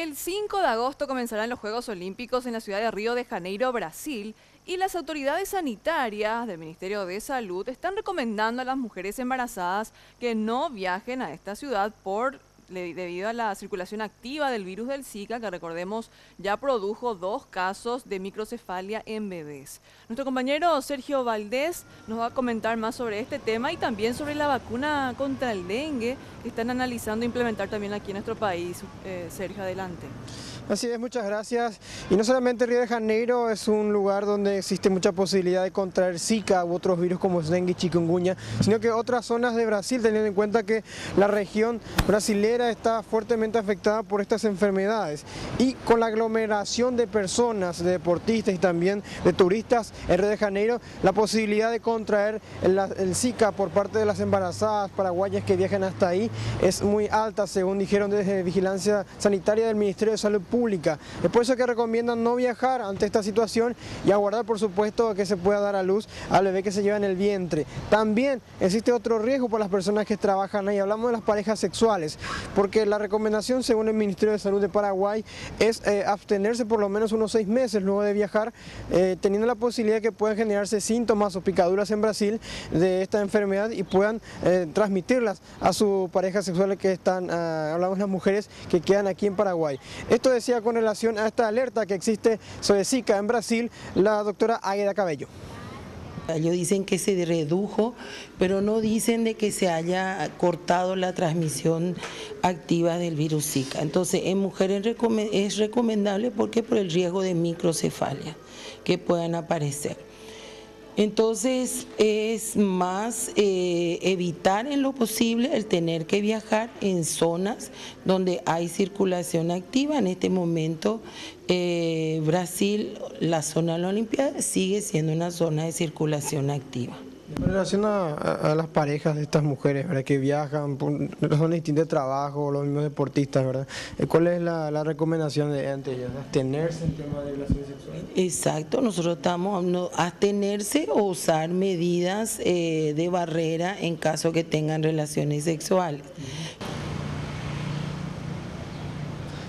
El 5 de agosto comenzarán los Juegos Olímpicos en la ciudad de Río de Janeiro, Brasil, y las autoridades sanitarias del Ministerio de Salud están recomendando a las mujeres embarazadas que no viajen a esta ciudad debido a la circulación activa del virus del Zika, que recordemos ya produjo 2 casos de microcefalia en bebés. Nuestro compañero Sergio Valdés nos va a comentar más sobre este tema y también sobre la vacuna contra el dengue que están analizando implementar también aquí en nuestro país. Sergio, adelante. Así es, muchas gracias. Y no solamente Río de Janeiro es un lugar donde existe mucha posibilidad de contraer Zika u otros virus como dengue y chikungunya, sino que otras zonas de Brasil, teniendo en cuenta que la región brasilera está fuertemente afectada por estas enfermedades. Y con la aglomeración de personas, de deportistas y también de turistas en Río de Janeiro, la posibilidad de contraer el Zika por parte de las embarazadas paraguayas que viajan hasta ahí es muy alta, según dijeron desde Vigilancia Sanitaria del Ministerio de Salud Pública. Es por eso que recomiendan no viajar ante esta situación y aguardar, por supuesto, que se pueda dar a luz al bebé que se lleva en el vientre. También existe otro riesgo para las personas que trabajan ahí. Hablamos de las parejas sexuales, porque la recomendación, según el Ministerio de Salud de Paraguay, es abstenerse por lo menos unos 6 meses luego de viajar, teniendo la posibilidad de que puedan generarse síntomas o picaduras en Brasil de esta enfermedad y puedan transmitirlas a su pareja sexual que están, hablamos de las mujeres que quedan aquí en Paraguay. Esto decía con relación a esta alerta que existe sobre Zika en Brasil la doctora Águeda Cabello. Ellos dicen que se redujo, pero no dicen de que se haya cortado la transmisión activa del virus Zika. Entonces, en mujeres es recomendable porque por el riesgo de microcefalia que puedan aparecer. Entonces es más evitar en lo posible el tener que viajar en zonas donde hay circulación activa. En este momento Brasil, la zona de la Olimpiada, sigue siendo una zona de circulación activa. En relación a las parejas de estas mujeres, ¿verdad?, que viajan por razones distintas de trabajo, los mismos deportistas, ¿verdad? ¿Cuál es la recomendación ante ellas? ¿Abstenerse en tema de relaciones sexuales? Exacto, nosotros estamos a abstenerse o usar medidas de barrera en caso que tengan relaciones sexuales.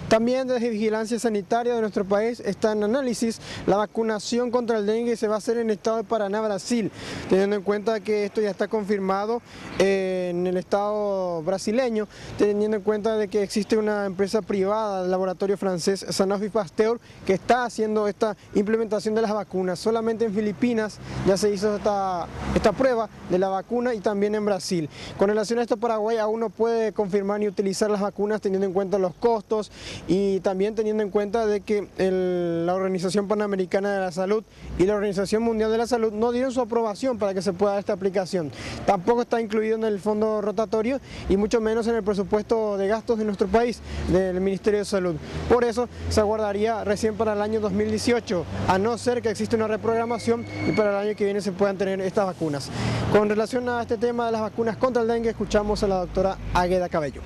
También desde Vigilancia Sanitaria de nuestro país está en análisis la vacunación contra el dengue que se va a hacer en el estado de Paraná, Brasil, teniendo en cuenta que esto ya está confirmado en el estado brasileño, teniendo en cuenta de que existe una empresa privada, el laboratorio francés Sanofi Pasteur, que está haciendo esta implementación de las vacunas. Solamente en Filipinas ya se hizo esta prueba de la vacuna y también en Brasil. Con relación a esto, Paraguay aún no puede confirmar ni utilizar las vacunas teniendo en cuenta los costos y también teniendo en cuenta de que la Organización Panamericana de la Salud y la Organización Mundial de la Salud no dieron su aprobación para que se pueda dar esta aplicación. Tampoco está incluido en el fondo rotatorio y mucho menos en el presupuesto de gastos de nuestro país, del Ministerio de Salud. Por eso se aguardaría recién para el año 2018, a no ser que exista una reprogramación y para el año que viene se puedan tener estas vacunas. Con relación a este tema de las vacunas contra el dengue, escuchamos a la doctora Águeda Cabello.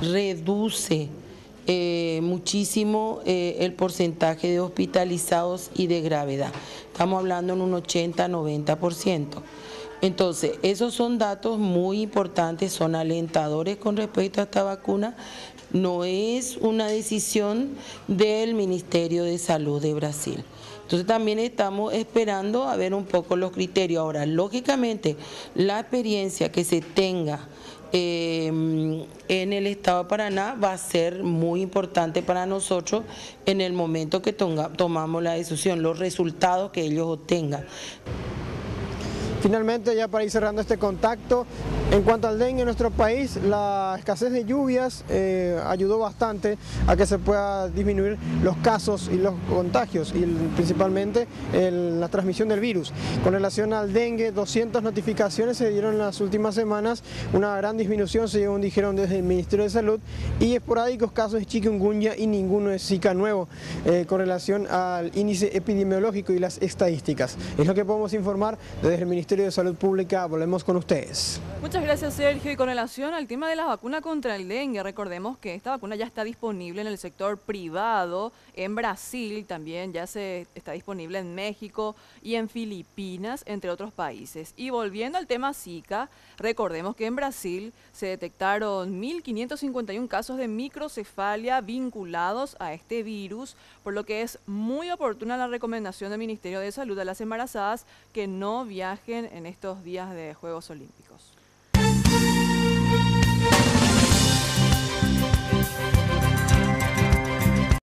Reduce muchísimo el porcentaje de hospitalizados y de gravedad. Estamos hablando en un 80-90%. Entonces, esos son datos muy importantes, son alentadores con respecto a esta vacuna. No es una decisión del Ministerio de Salud de Brasil. Entonces también estamos esperando a ver un poco los criterios. Ahora, lógicamente, la experiencia que se tenga en el estado de Paraná va a ser muy importante para nosotros en el momento que tomamos la decisión, los resultados que ellos obtengan. Finalmente, ya para ir cerrando este contacto, en cuanto al dengue en nuestro país, la escasez de lluvias ayudó bastante a que se pueda disminuir los casos y los contagios y principalmente la transmisión del virus. Con relación al dengue, 200 notificaciones se dieron en las últimas semanas, una gran disminución según dijeron desde el Ministerio de Salud, y esporádicos casos de chikungunya y ninguno de Zika nuevo con relación al índice epidemiológico y las estadísticas. Es lo que podemos informar desde el Ministerio Ministerio de Salud Pública. Volvemos con ustedes. Muchas gracias, Sergio. Y con relación al tema de la vacuna contra el dengue, recordemos que esta vacuna ya está disponible en el sector privado, en Brasil también ya se está disponible en México y en Filipinas, entre otros países. Y volviendo al tema Zika, recordemos que en Brasil se detectaron 1.551 casos de microcefalia vinculados a este virus, por lo que es muy oportuna la recomendación del Ministerio de Salud a las embarazadas que no viajen en estos días de Juegos Olímpicos.